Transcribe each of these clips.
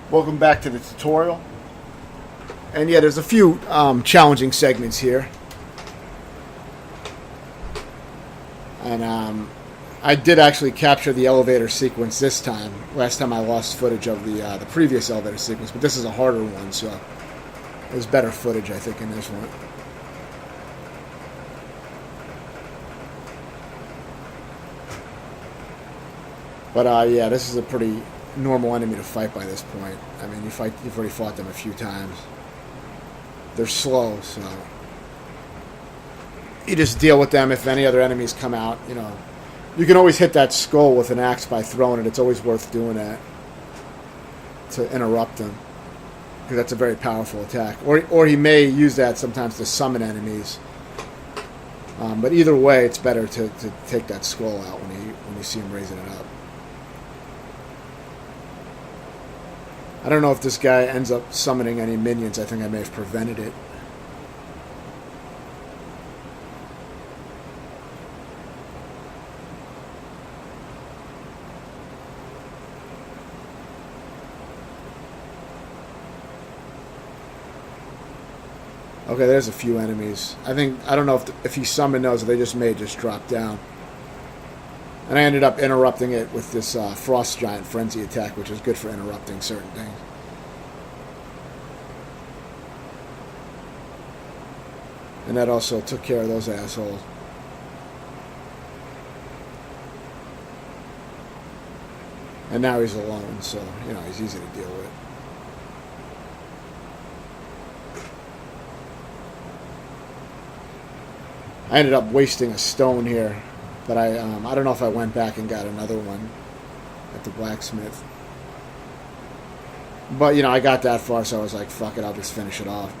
Welcome back to the tutorial. And yeah, there's a few challenging segments here. And I did actually capture the elevator sequence this time. Last time I lost footage of the previous elevator sequence, but this is a harder one, so there's better footage, I think, in this one. But yeah, this is a pretty normal enemy to fight by this point. I mean, you've already fought them a few times. They're slow, so you just deal with them. If any other enemies come out, you know, you can always hit that skull with an axe by throwing it. It's always worth doing that to interrupt them, because that's a very powerful attack. Or he may use that sometimes to summon enemies. But either way, it's better to take that skull out when you see him raising it up. I don't know if this guy ends up summoning any minions. I think I may have prevented it. Okay, there's a few enemies. I don't know if he summoned those, or they may just drop down. And I ended up interrupting it with this Frost Giant Frenzy attack, which is good for interrupting certain things. And that also took care of those assholes. And now he's alone, so, you know, he's easy to deal with. I ended up wasting a stone here. But I don't know if I went back and got another one at the blacksmith. But, you know, I got that far, so I was like, fuck it, I'll just finish it off.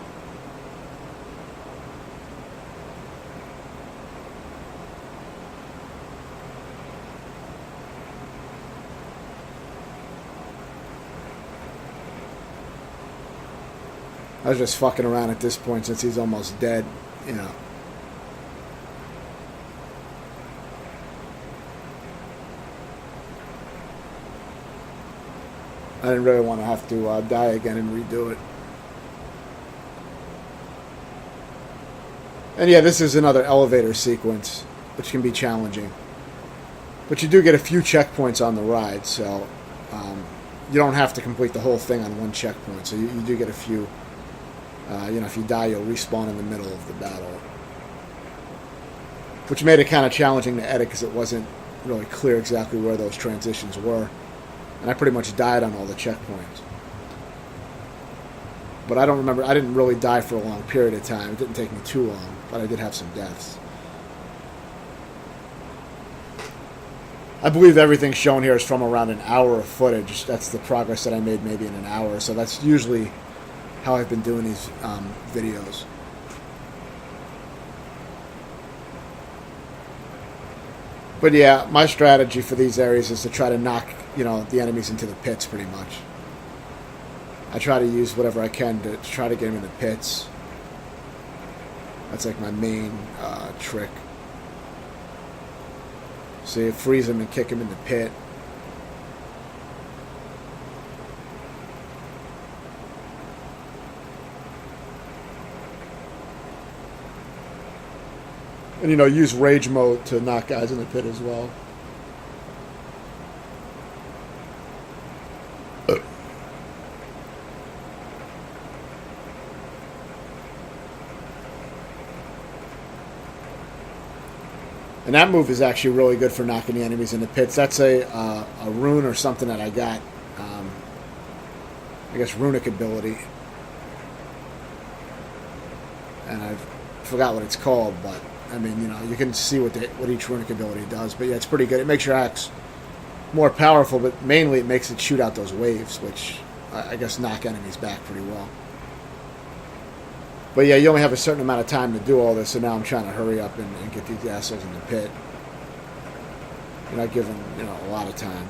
I was just fucking around at this point since he's almost dead, you know. I didn't really want to have to die again and redo it. And yeah, this is another elevator sequence, which can be challenging. But you do get a few checkpoints on the ride, so you don't have to complete the whole thing on one checkpoint. So you do get a few. You know, if you die, you'll respawn in the middle of the battle. Which made it kind of challenging to edit, because it wasn't really clear exactly where those transitions were. And I pretty much died on all the checkpoints. But I don't remember. I didn't really die for a long period of time. It didn't take me too long. But I did have some deaths. I believe everything shown here is from around an hour of footage. That's the progress that I made maybe in an hour. So that's usually how I've been doing these videos. But yeah, my strategy for these areas is to try to knock, you know, the enemies into the pits pretty much. I try to use whatever I can to try to get them in the pits. That's like my main trick. So you freeze them and kick them in the pit. And, you know, use rage mode to knock guys in the pit as well. And that move is actually really good for knocking the enemies in the pits. That's a rune or something that I got. I guess runic ability. And I forgot what it's called, but I mean, you know, you can see what each runic ability does. But yeah, it's pretty good. It makes your axe more powerful, but mainly it makes it shoot out those waves, which I guess knock enemies back pretty well. But yeah, you only have a certain amount of time to do all this, so now I'm trying to hurry up and get these assholes in the pit. You're not given, you know, a lot of time.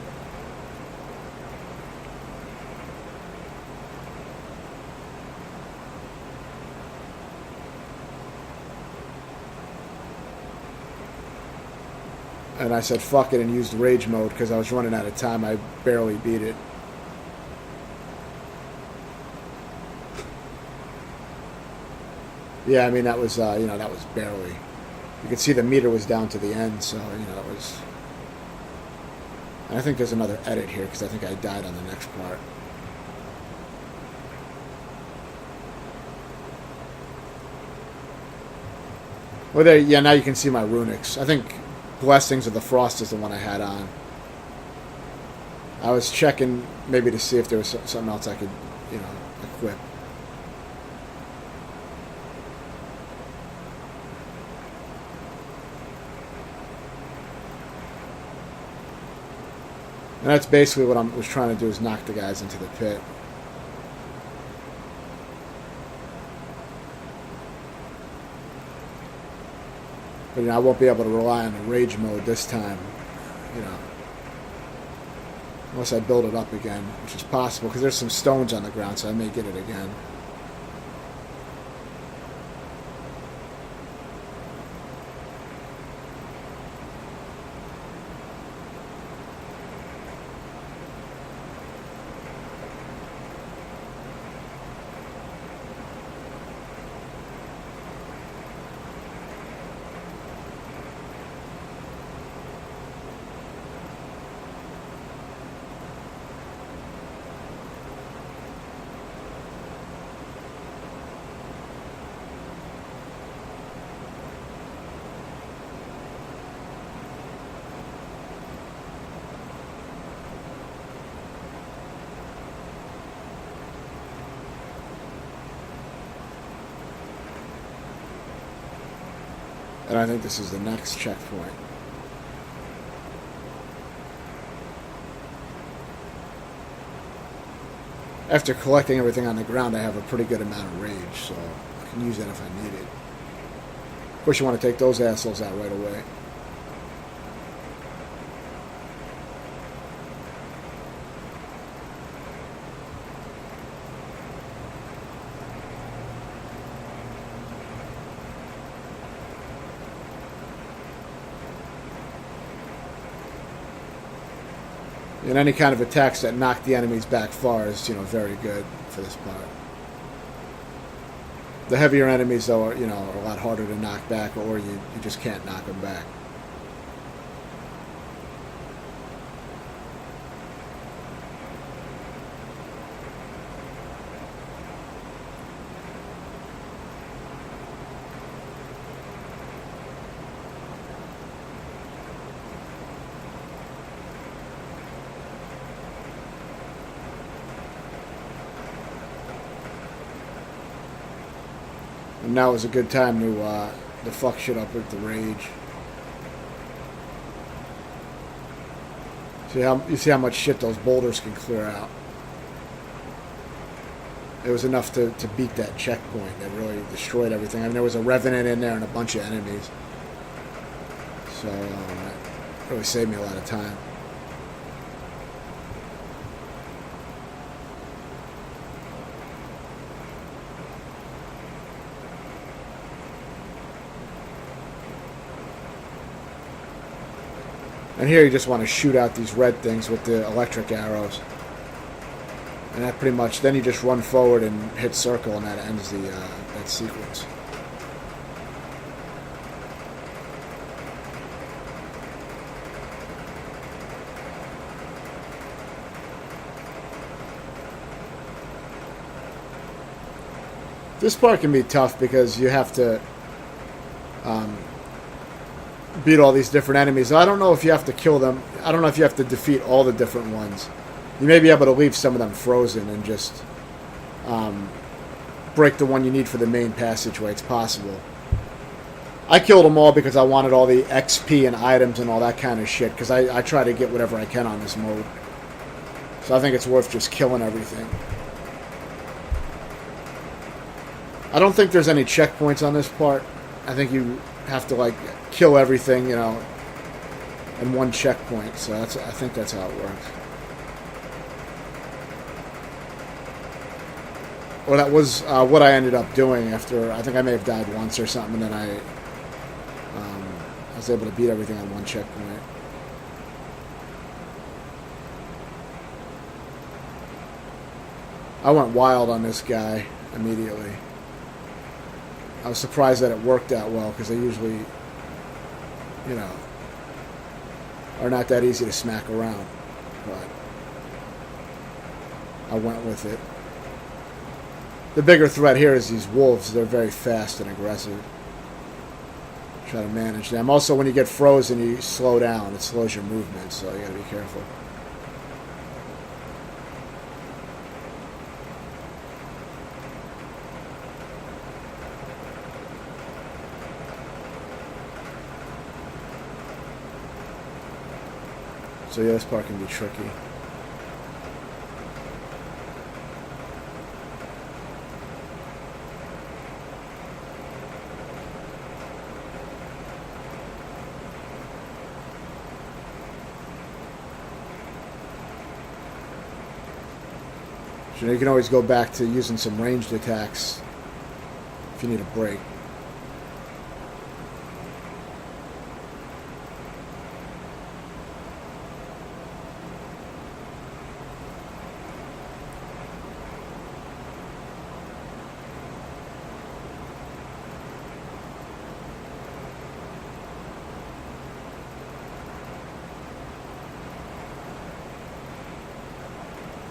And I said fuck it and used rage mode because I was running out of time. I barely beat it. Yeah, I mean, that was, that was barely. You could see the meter was down to the end, so, it was... And I think there's another edit here, because I think I died on the next part. Well, there, yeah, now you can see my runics. I think Blessings of the Frost is the one I had on. I was checking maybe to see if there was something else I could, equip. And that's basically what I was trying to do, is knock the guys into the pit. But I won't be able to rely on the rage mode this time, unless I build it up again, which is possible, because there's some stones on the ground, so I may get it again. And I think this is the next checkpoint. After collecting everything on the ground, I have a pretty good amount of rage, so I can use that if I need it. Of course, you want to take those assholes out right away. And any kind of attacks that knock the enemies back far is, very good for this part. The heavier enemies, though, are a lot harder to knock back, or you just can't knock them back. And now is a good time to fuck shit up with the rage. You see how much shit those boulders can clear out. It was enough to beat that checkpoint that really destroyed everything. I mean, there was a revenant in there and a bunch of enemies. So that really saved me a lot of time. And here you just want to shoot out these red things with the electric arrows. And that pretty much, then you just run forward and hit circle, and that ends that sequence. This part can be tough because you have to beat all these different enemies. I don't know if you have to kill them. I don't know if you have to defeat all the different ones. You may be able to leave some of them frozen and just break the one you need for the main passageway. It's possible. I killed them all because I wanted all the XP and items and all that kind of shit, because I try to get whatever I can on this mode. So I think it's worth just killing everything. I don't think there's any checkpoints on this part. I think you have to, kill everything, in one checkpoint. So I think that's how it works. Well, that was what I ended up doing after. I think I may have died once or something, and then I was able to beat everything on one checkpoint. I went wild on this guy immediately. I was surprised that it worked that well because they usually, you know, are not that easy to smack around. But I went with it. The bigger threat here is these wolves. They're very fast and aggressive. Try to manage them. Also, when you get frozen, you slow down. It slows your movement, so you got to be careful. So yeah, this part can be tricky. So you can always go back to using some ranged attacks if you need a break.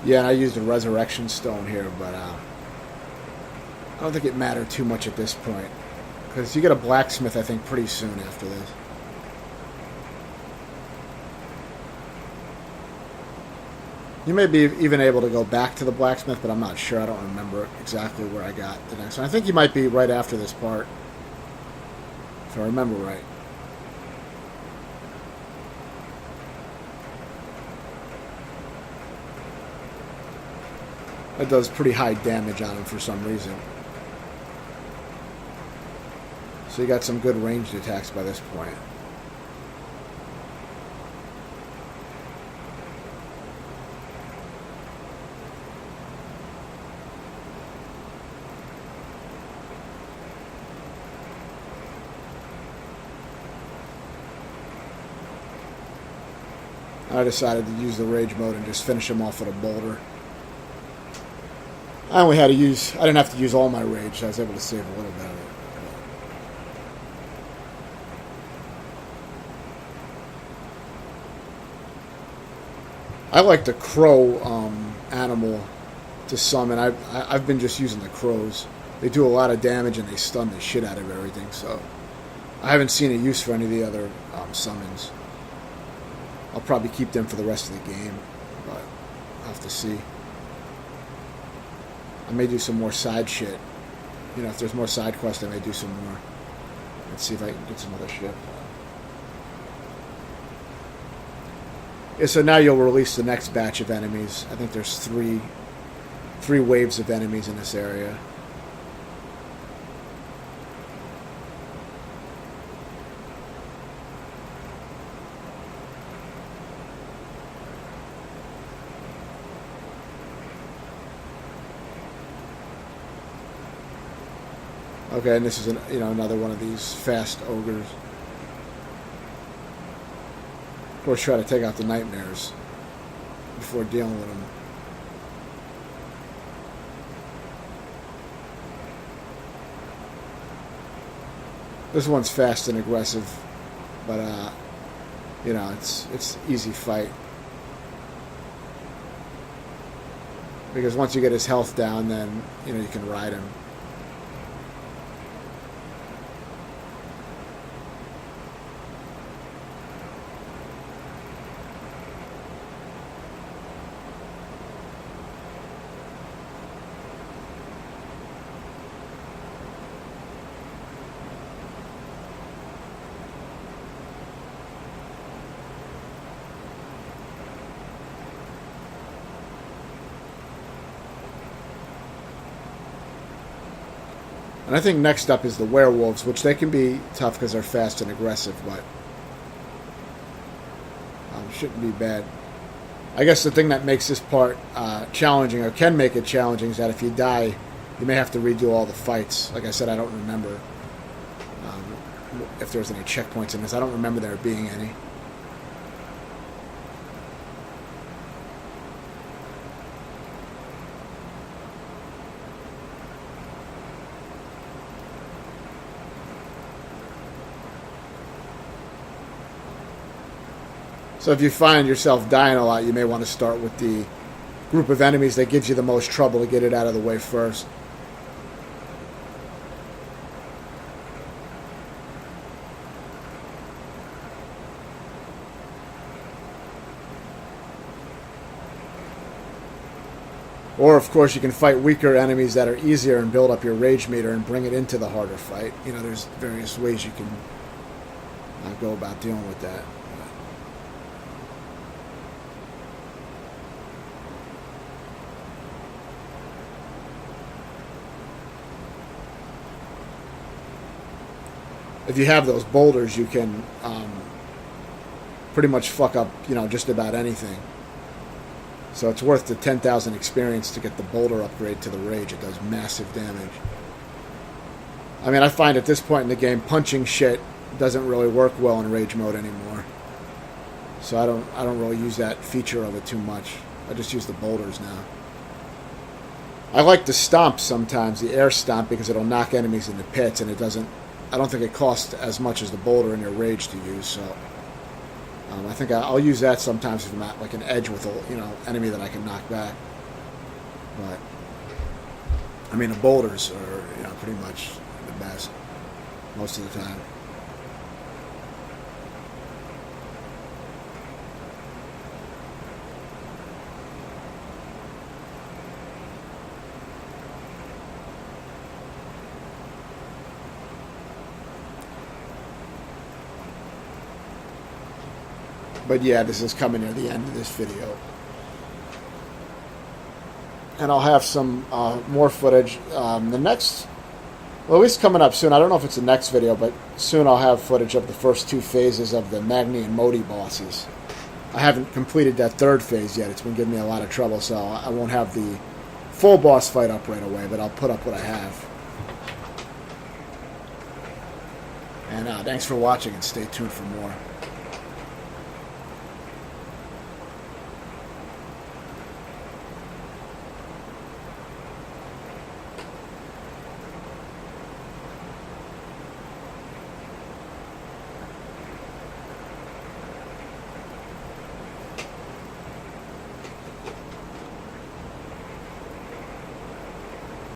Yeah, and I used a resurrection stone here, but I don't think it mattered too much at this point. Because you get a blacksmith, I think, pretty soon after this. You may be even able to go back to the blacksmith, but I'm not sure. I don't remember exactly where I got the next one. I think you might be right after this part, if I remember right. That does pretty high damage on him for some reason. So you got some good ranged attacks by this point. I decided to use the rage mode and just finish him off with a boulder. I didn't have to use all my rage, so I was able to save a little bit of it. I like the crow animal to summon. I've been just using the crows. They do a lot of damage and they stun the shit out of everything, so I haven't seen a use for any of the other summons. I'll probably keep them for the rest of the game, but I'll have to see. I may do some more side shit. You know, if there's more side quests, I may do some more. Let's see if I can get some other shit. Yeah, so now you'll release the next batch of enemies. I think there's three waves of enemies in this area. Okay, and this is another one of these fast ogres. Of course, try to take out the nightmares before dealing with them. This one's fast and aggressive, but it's easy fight. Because once you get his health down, then you can ride him. And I think next up is the werewolves, which they can be tough because they're fast and aggressive, but shouldn't be bad. I guess the thing that makes this part challenging, or can make it challenging, is that if you die, you may have to redo all the fights. Like I said, I don't remember if there's any checkpoints in this. I don't remember there being any. So if you find yourself dying a lot, you may want to start with the group of enemies that gives you the most trouble to get it out of the way first. Or, of course, you can fight weaker enemies that are easier and build up your rage meter and bring it into the harder fight. You know, there's various ways you can go about dealing with that. If you have those boulders, you can pretty much fuck up, you know, just about anything. So it's worth the 10,000 experience to get the boulder upgrade to the rage. It does massive damage. I mean, I find at this point in the game, punching shit doesn't really work well in rage mode anymore. So I don't really use that feature of it too much. I just use the boulders now. I like the stomp sometimes, the air stomp, because it'll knock enemies into pits, and it doesn't. I don't think it costs as much as the boulder in your rage to use. So I think I'll use that sometimes if I'm at like an edge with a enemy that I can knock back. But I mean, the boulders are pretty much the best most of the time. But yeah, this is coming near the end of this video. And I'll have some more footage. The next, well, at least coming up soon. I don't know if it's the next video, but soon I'll have footage of the first 2 phases of the Magni and Modi bosses. I haven't completed that 3rd phase yet. It's been giving me a lot of trouble, so I won't have the full boss fight up right away, but I'll put up what I have. And thanks for watching, and stay tuned for more.